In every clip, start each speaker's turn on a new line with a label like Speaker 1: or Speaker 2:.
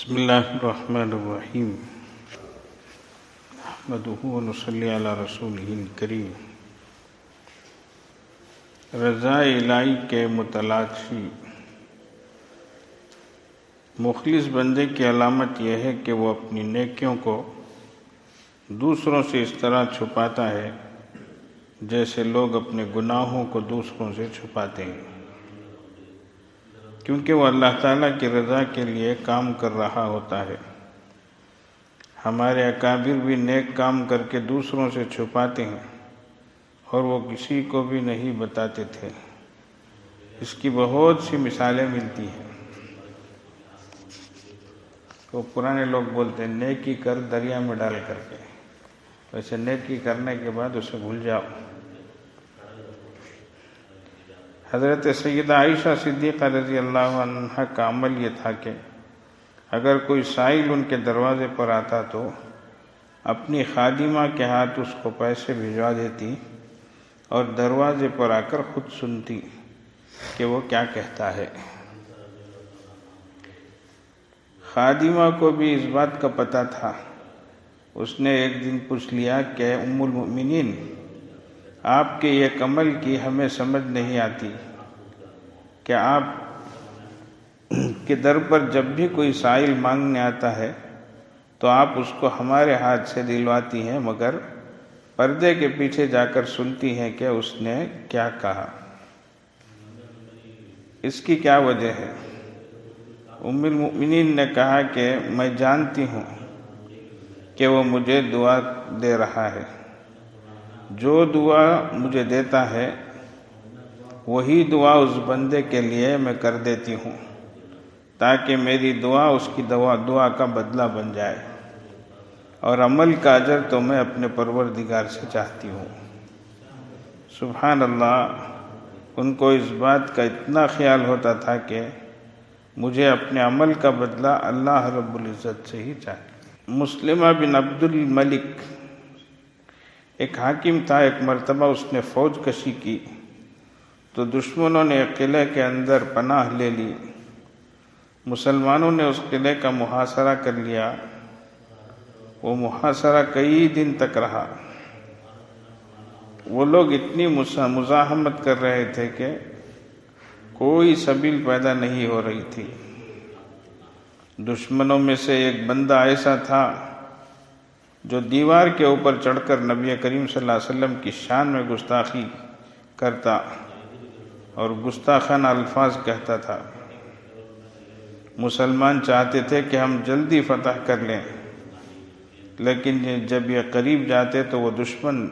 Speaker 1: بسم اللہ الرحمن الرحیم نحمدہ ونصلی علی رسولہ الکریم۔ رضا الہی کے متلاشی مخلص بندے کی علامت یہ ہے کہ وہ اپنی نیکیوں کو دوسروں سے اس طرح چھپاتا ہے جیسے لوگ اپنے گناہوں کو دوسروں سے چھپاتے ہیں، کیونکہ وہ اللہ تعالیٰ کی رضا کے لیے کام کر رہا ہوتا ہے۔ ہمارے اکابر بھی نیک کام کر کے دوسروں سے چھپاتے ہیں اور وہ کسی کو بھی نہیں بتاتے تھے۔ اس کی بہت سی مثالیں ملتی ہیں۔ تو پرانے لوگ بولتے ہیں نیکی کر دریا میں ڈال کر کے، ویسے نیکی کرنے کے بعد اسے بھول جاؤ۔ حضرت سیدہ عائشہ صدیقہ رضی اللہ عنہ کا عمل یہ تھا کہ اگر کوئی سائل ان کے دروازے پر آتا تو اپنی خادمہ کے ہاتھ اس کو پیسے بھجوا دیتی اور دروازے پر آ کر خود سنتی کہ وہ کیا کہتا ہے۔ خادمہ کو بھی اس بات کا پتہ تھا۔ اس نے ایک دن پوچھ لیا کہ ام المؤمنین، آپ کے ایک عمل کی ہمیں سمجھ نہیں آتی کہ آپ کے در پر جب بھی کوئی سائل مانگنے آتا ہے تو آپ اس کو ہمارے ہاتھ سے دلواتی ہیں، مگر پردے کے پیچھے جا کر سنتی ہیں کہ اس نے کیا کہا۔ اس کی کیا وجہ ہے؟ ام المؤمنین نے کہا کہ میں جانتی ہوں کہ وہ مجھے دعا دے رہا ہے، جو دعا مجھے دیتا ہے وہی دعا اس بندے کے لیے میں کر دیتی ہوں تاکہ میری دعا اس کی دعا کا بدلہ بن جائے، اور عمل کا اجر تو میں اپنے پروردگار سے چاہتی ہوں۔ سبحان اللہ، ان کو اس بات کا اتنا خیال ہوتا تھا کہ مجھے اپنے عمل کا بدلہ اللہ رب العزت سے ہی چاہیے۔ مسلمہ بن عبد الملک ایک حاکم تھا۔ ایک مرتبہ اس نے فوج کشی کی تو دشمنوں نے ایک قلعے کے اندر پناہ لے لی۔ مسلمانوں نے اس قلعے کا محاصرہ کر لیا۔ وہ محاصرہ کئی دن تک رہا۔ وہ لوگ اتنی مزاحمت کر رہے تھے کہ کوئی سبیل پیدا نہیں ہو رہی تھی۔ دشمنوں میں سے ایک بندہ ایسا تھا جو دیوار کے اوپر چڑھ کر نبی کریم صلی اللہ علیہ وسلم کی شان میں گستاخی کرتا اور گستاخانہ الفاظ کہتا تھا۔ مسلمان چاہتے تھے کہ ہم جلدی فتح کر لیں، لیکن جب یہ قریب جاتے تو وہ دشمن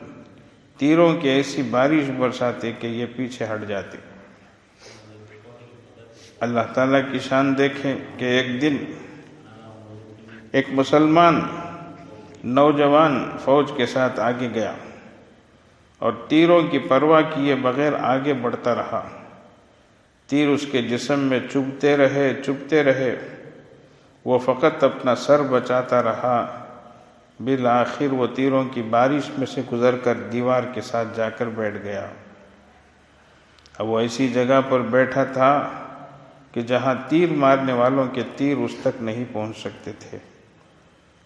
Speaker 1: تیروں کی ایسی بارش برساتے کہ یہ پیچھے ہٹ جاتے۔ اللہ تعالیٰ کی شان دیکھیں کہ ایک دن ایک مسلمان نوجوان فوج کے ساتھ آگے گیا اور تیروں کی پرواہ کیے بغیر آگے بڑھتا رہا۔ تیر اس کے جسم میں چبھتے رہے، وہ فقط اپنا سر بچاتا رہا۔ بالآخر وہ تیروں کی بارش میں سے گزر کر دیوار کے ساتھ جا کر بیٹھ گیا۔ اب وہ ایسی جگہ پر بیٹھا تھا کہ جہاں تیر مارنے والوں کے تیر اس تک نہیں پہنچ سکتے تھے۔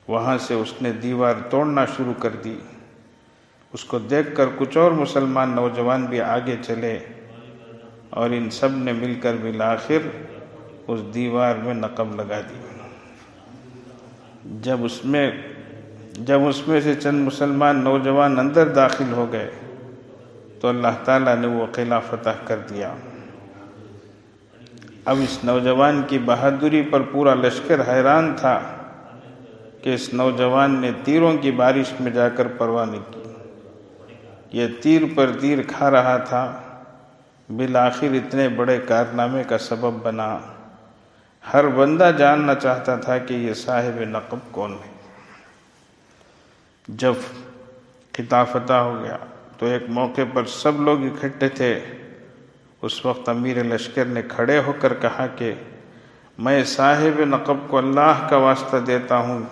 Speaker 1: وہاں سے اس نے دیوار توڑنا شروع کر دی۔ اس کو دیکھ کر کچھ اور مسلمان نوجوان بھی آگے چلے اور ان سب نے مل کر بالآخر اس دیوار میں نقب لگا دی۔ جب اس میں سے چند مسلمان نوجوان اندر داخل ہو گئے تو اللہ تعالیٰ نے وہ قلعہ فتح کر دیا۔ اب اس نوجوان کی بہادری پر پورا لشکر حیران تھا کہ اس نوجوان نے تیروں کی بارش میں جا کر پرواہ نہیں کی۔ یہ تیر پر تیر کھا رہا تھا، بالآخر اتنے بڑے کارنامے کا سبب بنا۔ ہر بندہ جاننا چاہتا تھا کہ یہ صاحب نقب کون ہے۔ جب قلعہ فتح ہو گیا تو ایک موقع پر سب لوگ اکٹھے تھے۔ اس وقت امیر لشکر نے کھڑے ہو کر کہا کہ میں صاحب نقب کو اللہ کا واسطہ دیتا ہوں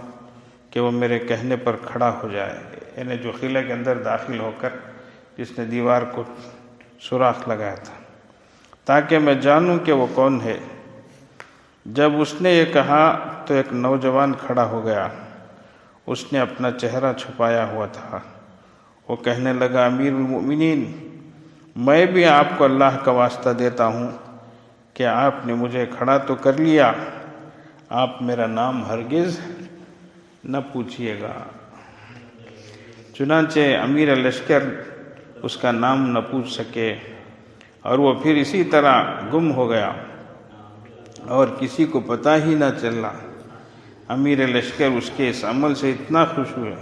Speaker 1: کہ وہ میرے کہنے پر کھڑا ہو جائے، یعنی جو قلعے کے اندر داخل ہو کر جس نے دیوار کو سوراخ لگایا تھا، تاکہ میں جانوں کہ وہ کون ہے۔ جب اس نے یہ کہا تو ایک نوجوان کھڑا ہو گیا، اس نے اپنا چہرہ چھپایا ہوا تھا۔ وہ کہنے لگا، امیر المؤمنین، میں بھی آپ کو اللہ کا واسطہ دیتا ہوں کہ آپ نے مجھے کھڑا تو کر لیا، آپ میرا نام ہرگز نہ پوچھیے گا۔ چنانچہ امیر لشکر اس کا نام نہ پوچھ سکے، اور وہ پھر اسی طرح گم ہو گیا اور کسی کو پتہ ہی نہ چلا۔ امیر لشکر اس کے اس عمل سے اتنا خوش ہوئے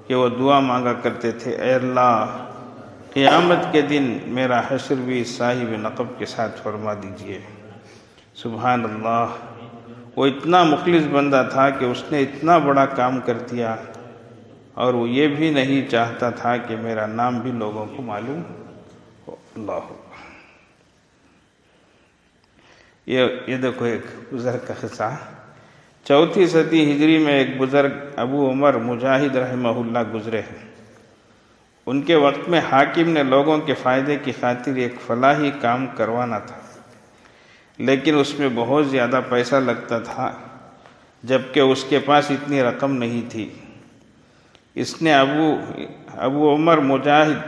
Speaker 1: کہ وہ دعا مانگا کرتے تھے، اے اللہ، قیامت کے دن میرا حشر بھی صاحب نقب کے ساتھ فرما دیجئے۔ سبحان اللہ، وہ اتنا مخلص بندہ تھا کہ اس نے اتنا بڑا کام کر دیا، اور وہ یہ بھی نہیں چاہتا تھا کہ میرا نام بھی لوگوں کو معلوم ہو۔ اللہ، یہ دیکھو ایک بزرگ کا قصہ۔ 4 صدی ہجری میں ایک بزرگ ابو عمر مجاہد رحمہ اللہ گزرے ہیں۔ ان کے وقت میں حاکم نے لوگوں کے فائدے کی خاطر ایک فلاحی کام کروانا تھا، لیکن اس میں بہت زیادہ پیسہ لگتا تھا، جبکہ اس کے پاس اتنی رقم نہیں تھی۔ اس نے ابو عمر مجاہد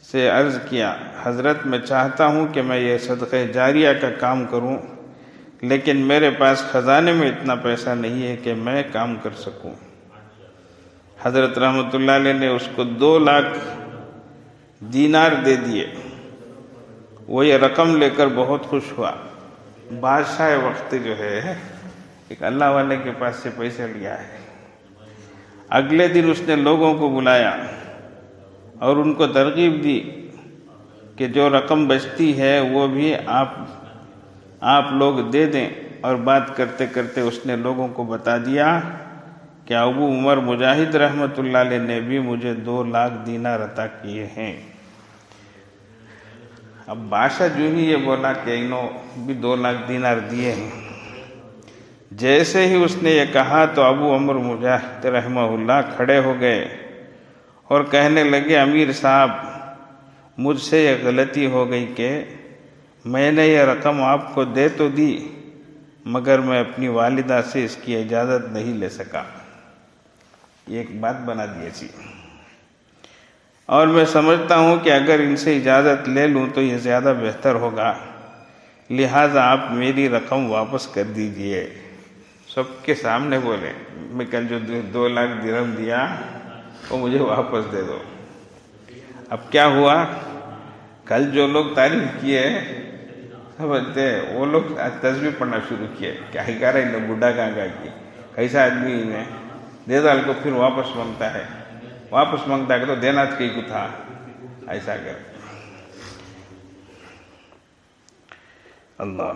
Speaker 1: سے عرض کیا، حضرت، میں چاہتا ہوں کہ میں یہ صدقہ جاریہ کا کام کروں، لیکن میرے پاس خزانے میں اتنا پیسہ نہیں ہے کہ میں کام کر سکوں۔ حضرت رحمۃ اللہ علیہ نے اس کو 2 لاکھ دینار دے دیے۔ وہ یہ رقم لے کر بہت خوش ہوا۔ بادشاہ وقت جو ہے، ایک اللہ والے کے پاس سے پیسہ لیا ہے۔ اگلے دن اس نے لوگوں کو بلایا اور ان کو ترغیب دی کہ جو رقم بچتی ہے وہ بھی آپ لوگ دے دیں، اور بات کرتے کرتے اس نے لوگوں کو بتا دیا کہ ابو عمر مجاہد رحمۃ اللہ علیہ نے بھی مجھے 2 لاکھ دینار عطا کیے ہیں۔ اب بادشاہ جو ہی یہ بولا کہ انہوں بھی 2 لاکھ دینار دیے ہیں، جیسے ہی اس نے یہ کہا تو ابو عمر مجاہد رحمہ اللہ کھڑے ہو گئے اور کہنے لگے، امیر صاحب، مجھ سے یہ غلطی ہو گئی کہ میں نے یہ رقم آپ کو دے تو دی، مگر میں اپنی والدہ سے اس کی اجازت نہیں لے سکا۔ یہ ایک بات بنا دی تھی، اور میں سمجھتا ہوں کہ اگر ان سے اجازت لے لوں تو یہ زیادہ بہتر ہوگا، لہٰذا آپ میری رقم واپس کر دیجئے۔ سب کے سامنے بولے، میں کل جو 2 لاکھ درہم دیا وہ مجھے واپس دے دو۔ اب کیا ہوا، کل جو لوگ تعریف کیے سمجھتے وہ لوگ تصویر پڑھنا شروع کیے، کیا ہی کہہ رہا ہے بڈھا کہاں کی، کیسا آدمی انہیں دے دال کو پھر واپس مانگتا ہے کہ تو دینا کہیں کو تھا، ایسا کر اللہ۔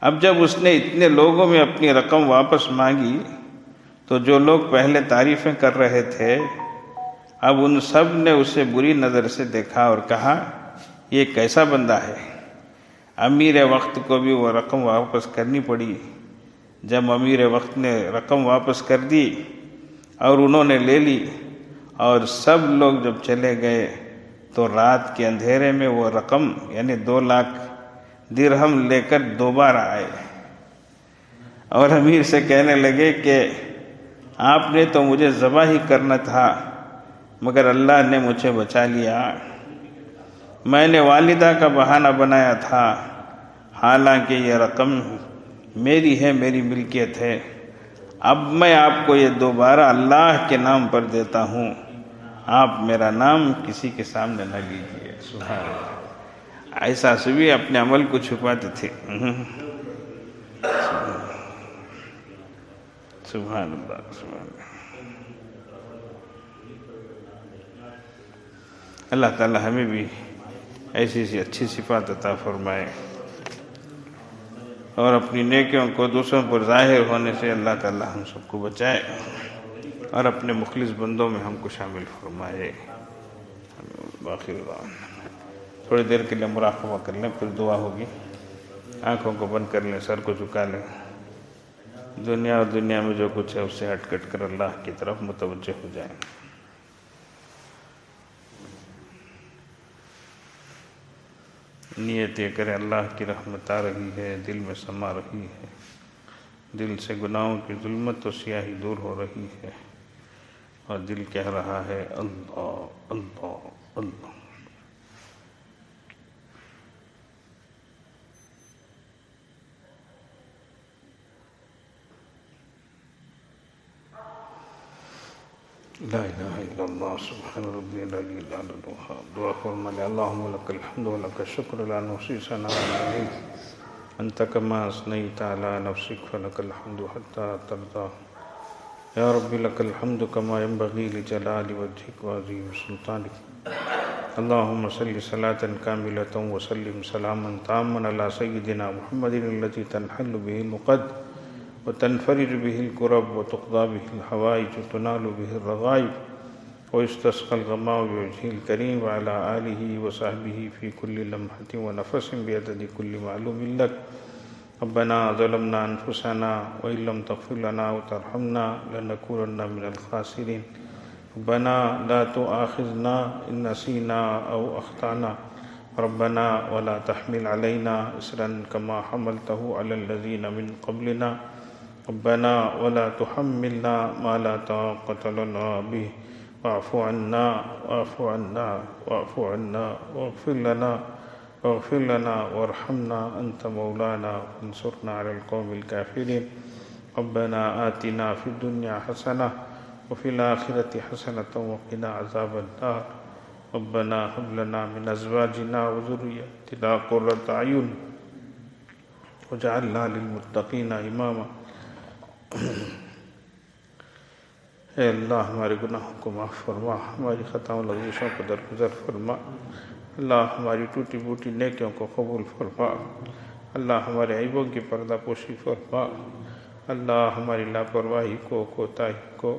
Speaker 1: اب جب اس نے اتنے لوگوں میں اپنی رقم واپس مانگی تو جو لوگ پہلے تعریفیں کر رہے تھے، اب ان سب نے اسے بری نظر سے دیکھا اور کہا، یہ کیسا بندہ ہے۔ امیر وقت کو بھی وہ رقم واپس کرنی پڑی۔ جب امیر وقت نے رقم واپس کر دی اور انہوں نے لے لی اور سب لوگ جب چلے گئے تو رات کے اندھیرے میں وہ رقم یعنی 2 لاکھ درہم لے کر دوبارہ آئے اور امیر سے کہنے لگے کہ آپ نے تو مجھے ذبح ہی کرنا تھا، مگر اللہ نے مجھے بچا لیا۔ میں نے والدہ کا بہانہ بنایا تھا، حالانکہ یہ رقم میری ہے، میری ملکیت ہے۔ اب میں آپ کو یہ دوبارہ اللہ کے نام پر دیتا ہوں، آپ میرا نام کسی کے سامنے نہ لیجیے۔ سبحان اللہ، ایسا بھی اپنے عمل کو چھپاتے تھے۔ سبحان اللہ، سبحان اللہ۔ اللہ تعالی ہمیں بھی ایسی اچھی صفات عطا فرمائے، اور اپنی نیکیوں کو دوسروں پر ظاہر ہونے سے اللہ تعالی ہم سب کو بچائے، اور اپنے مخلص بندوں میں ہم کو شامل فرمائے۔ باقی تھوڑی دیر کے لیے مراقبہ کر لیں، پھر دعا ہوگی۔ آنکھوں کو بند کر لیں، سر کو جھکا لیں، دنیا اور دنیا میں جو کچھ ہے اس سے ہٹ کٹ کر اللہ کی طرف متوجہ ہو جائیں۔ نیت یہ کریں، اللہ کی رحمت آ رہی ہے، دل میں سما رہی ہے، دل سے گناہوں کی ظلمت و سیاہی دور ہو رہی ہے اور دل کہہ رہا ہے اللہ اللہ اللہ۔ لا الہ الا اللہ سبحان ربی العلی العلی الوہاب۔ دعا فرما لے اللہم لک الحمد و لک الشکر لا نحصی ثناء علیک انت کما اثنیت علی نفسک فلک الحمد حتی ترضی۔ یا ربی لک الحمد کما ینبغی لجلال وجہک وعظیم سلطانک۔ اللہم صلی صلاة کاملة وسلم سلاما تاما علی سیدنا محمد الذی تنحل به العقد وتنفرج به الكرب وتقضى به الحوائج وتنال به الرغائب ويستسقى الغمام بوجهه الكريم وعلى آله وصحبه في كل لمحة ونفس بعدد كل معلوم لك۔ ربنا ظلمنا أنفسنا وإن لم تغفر لنا وترحمنا لنكونن من الخاسرين۔ ربنا لا تؤاخذنا إن نسينا أو أخطأنا ربنا ولا تحمل علينا إصرا كما حملته على الذين من قبلنا ربنا ولا تحملنا ما لا طاقة لنا به واعف عنا واعف عنا واعف عنا واغفر لنا وارحمنا أنت مولانا وانصرنا على القوم الكافرين۔ ربنا آتنا في الدنيا حسنة وفي الآخرة حسنة وقنا عذاب النار۔ ربنا هب لنا من أزواجنا وذرياتنا قرة أعين واجعلنا للمتقين إماما۔ اے اللہ ہمارے گناہوں کو معاف فرما، ہماری خطاؤں لغزشوں کو درگزر فرما۔ اللہ ہماری ٹوٹی بوٹی نیکیوں کو قبول فرما۔ اللہ ہمارے عیبوں کی پردہ پوشی فرما۔ اللہ ہماری لاپرواہی کو، کوتاہی کو،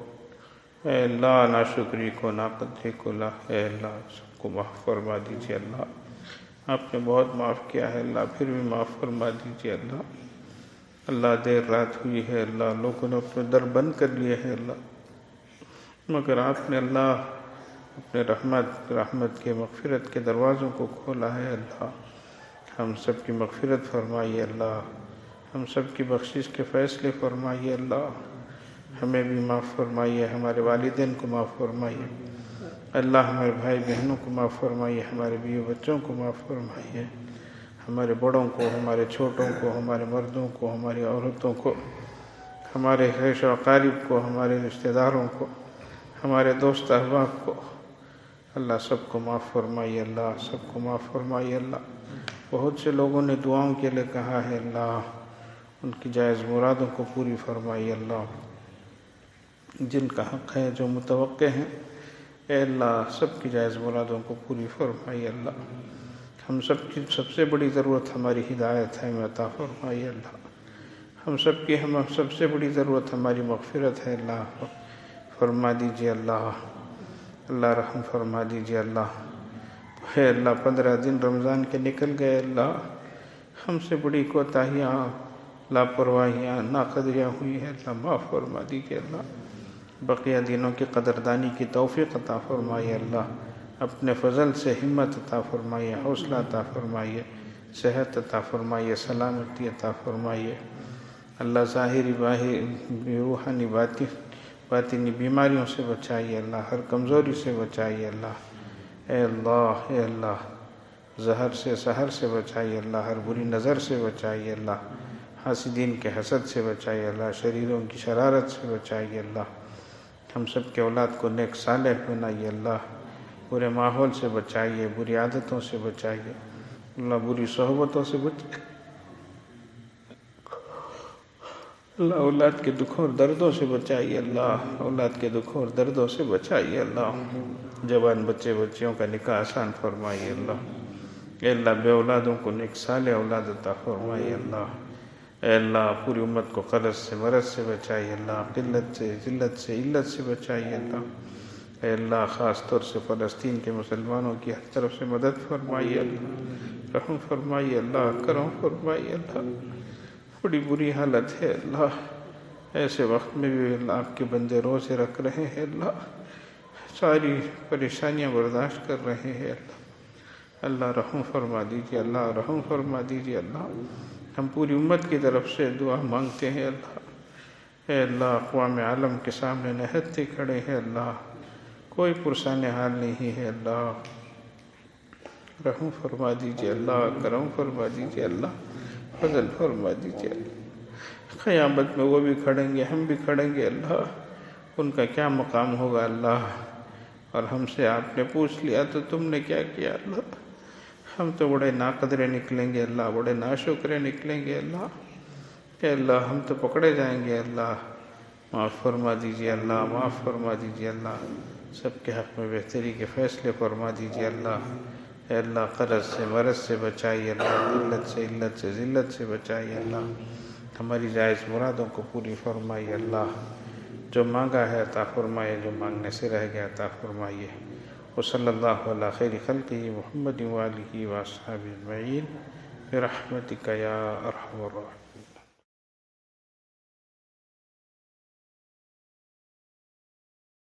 Speaker 1: اے اللہ ناشکری کو، ناقدری کو، اے اللہ سب کو معاف فرما دیجیے۔ اللہ آپ نے بہت معاف کیا ہے، اللہ پھر بھی معاف فرما دیجیے۔ اللہ دیر رات ہوئی ہے، اللہ لوگوں نے اپنے در بند کر لیے ہیں اللہ، مگر آپ نے اللہ اپنے رحمت کے مغفرت کے دروازوں کو کھولا ہے۔ اللہ ہم سب کی مغفرت فرمائیے، اللہ ہم سب کی بخشش کے فیصلے فرمائیے۔ اللہ ہمیں بھی معاف فرمائیے، ہمارے والدین کو معاف فرمائیے۔ اللہ ہمارے بھائی بہنوں کو معاف فرمائیے، ہمارے بیوی بچوں کو معاف فرمائیے، ہمارے بڑوں کو، ہمارے چھوٹوں کو، ہمارے مردوں کو، ہماری عورتوں کو، ہمارے خیش و اقارب کو، ہمارے رشتہ داروں کو، ہمارے دوست احباب کو، اللہ سب کو معاف فرمائیے۔ اللہ سب کو معاف فرمائیے۔ اللہ بہت سے لوگوں نے دعاؤں کے لیے کہا ہے، اللہ ان کی جائز مرادوں کو پوری فرمائیے۔ اللہ جن کا حق ہے، جو متوقع ہیں، اے اللہ سب کی جائز مرادوں کو پوری فرمائیے۔ اللہ ہم سب کی سب سے بڑی ضرورت ہماری ہدایت ہے، ہمیں عطا فرمائیے۔ اللہ ہم سب سے بڑی ضرورت ہماری مغفرت ہے، اللہ فرما دیجیے۔ اللہ رحم فرما دیجیے۔ اللہ ہے اللہ 15 دن رمضان کے نکل گئے، اللہ ہم سے بڑی کوتاہیاں، لاپرواہیاں، ناقدریاں ہوئی ہیں، اللہ معاف فرما دیجیے۔ اللہ بقیہ دنوں کی قدردانی کی توفیق عطا فرمائیے۔ اللہ اپنے فضل سے ہمت عطا فرمائیے، حوصلہ عطا فرمائیے، صحت عطا فرمائیے، سلامتی عطا فرمائیے۔ اللہ ظاہری روحانی باطنی بیماریوں سے بچائیے، اللہ ہر کمزوری سے بچائیے۔ اللہ اے اللہ زہر سے سحر سے بچائیے، اللہ ہر بری نظر سے بچائیے، اللہ حاسدین کے حسد سے بچائیے، اللہ شریروں کی شرارت سے بچائیے۔ اللہ ہم سب کے اولاد کو نیک صالح بنائیے، اللہ برے ماحول سے بچائیے، بری عادتوں سے بچائیے، اللہ بری صحبتوں سے بچائیے، اللہ اولاد کے دکھوں اور دردوں سے بچائیے، اللہ اولاد کے دکھوں اور دردوں سے بچائیے۔ اللہ جوان بچے بچیوں کا نکاح آسان فرمائیے۔ اللہ اے اللہ بے اولادوں کو نیک صالح اولاد عطا فرمائیے۔ اللہ اے اللہ پوری امت کو قرض سے مرض سے بچائیے، اللہ قلت سے ذلت سے علت سے بچائیے۔ اللہ اے اللہ خاص طور سے فلسطین کے مسلمانوں کی ہر طرف سے مدد فرمائیے، اللہ رحم فرمائیے، اللہ کرم فرمائیے۔ اللہ بڑی بری حالت ہے، اللہ ایسے وقت میں بھی اللہ آپ کے بندے روزے رکھ رہے ہیں، اللہ ساری پریشانیاں برداشت کر رہے ہیں۔ اللہ رحم فرما دیجیے، اللہ رحم فرما دیجیے۔ اللہ ہم پوری امت کی طرف سے دعا مانگتے ہیں، اللہ اے اللہ اقوام عالم کے سامنے نہتے کھڑے ہیں اللہ، کوئی پرسان حال نہیں ہے اللہ، رحم فرما دیجیے اللہ، کرم فرما دیجیے اللہ، فضل فرما دیجیے اللہ۔ قیامت میں وہ بھی کھڑیں گے، ہم بھی کھڑیں گے اللہ، ان کا کیا مقام ہوگا اللہ، اور ہم سے آپ نے پوچھ لیا تو تم نے کیا کیا اللہ، ہم تو بڑے ناقدرے نکلیں گے اللہ، بڑے ناشکرے نکلیں گے اللہ، اے اللہ ہم تو پکڑے جائیں گے اللہ، معاف فرما دیجیے اللہ، معاف فرما دیجیے اللہ، سب کے حق میں بہتری کے فیصلے فرما دیجیے اللہ، اے اللہ قرض سے مرض سے بچائیے اللہ، ذلت سے علت سے ذلت سے بچائیے اللہ، ہماری جائز مرادوں کو پوری فرمائیے اللہ، جو مانگا ہے عطا فرمائیے، جو مانگنے سے رہ گیا عطا فرمائیے۔ وصلی اللہ علی خیر خلقہ محمد وآلہ وصحبہ اجمعین برحمتک یا ارحم الراحمین۔